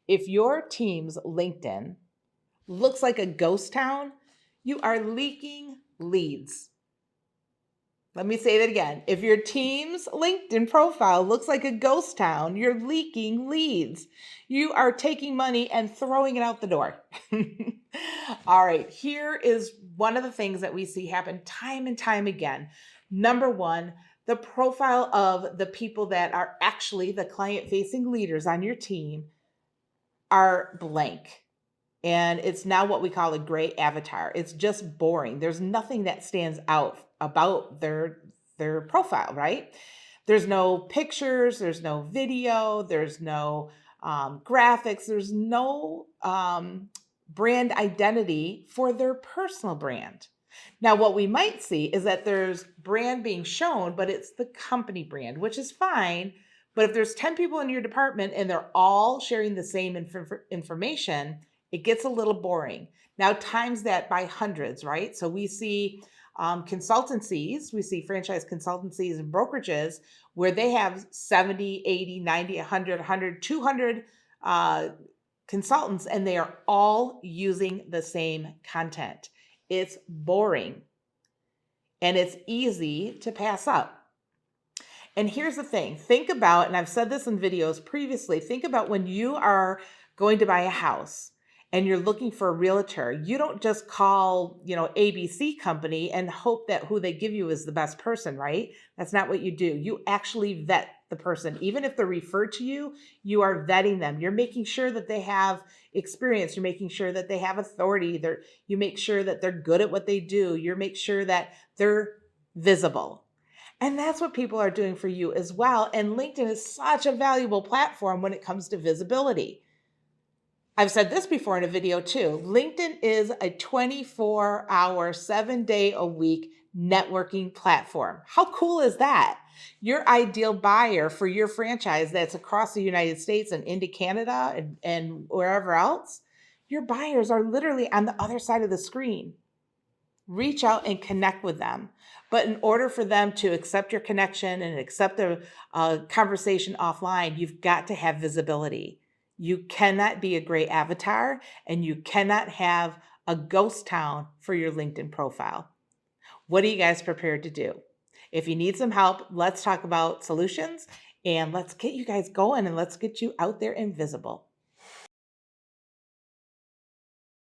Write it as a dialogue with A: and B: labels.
A: If your team's LinkedIn looks like a ghost town, you are leaking leads. Let me say that again. If your team's LinkedIn profile looks like a ghost town, you're leaking leads. You are taking money and throwing it out the door. All right, here is one of the things that we see happen time and time again. Number one, the profile of the people that are actually the client facing leaders on your team are blank. And it's now what we call a gray avatar. It's just boring. There's nothing that stands out about their profile, right? There's no pictures, there's no video, there's no graphics, there's no brand identity for their personal brand. Now, what we might see is that there's brand being shown, but it's the company brand, which is fine. But if there's 10 people in your department and they're all sharing the same information, it gets a little boring. Now, times that by hundreds, right? So we see consultancies, we see franchise consultancies and brokerages where they have 70, 80, 90, 100, 100, 200 consultants, and they are all using the same content. It's boring and it's easy to pass up. And here's the thing, think about, and I've said this in videos previously, think about when you are going to buy a house and you're looking for a realtor. You don't just call, ABC company and hope that who they give you is the best person, right? That's not what you do. You actually vet the person. Even if they're referred to you, you are vetting them. You're making sure that they have experience. You're making sure that they have authority. You make sure that they're good at what they do. You make sure that they're visible. And that's what people are doing for you as well. And LinkedIn is such a valuable platform when it comes to visibility. I've said this before in a video too. LinkedIn is a 24-hour, 7-day-a-week networking platform. How cool is that? Your ideal buyer for your franchise that's across the United States and into Canada and wherever else, your buyers are literally on the other side of the screen. Reach out and connect with them. But in order for them to accept your connection and accept a conversation offline, you've got to have visibility. You cannot be a gray avatar and you cannot have a ghost town for your LinkedIn profile. What are you guys prepared to do? If you need some help, let's talk about solutions and let's get you guys going and let's get you out there and visible.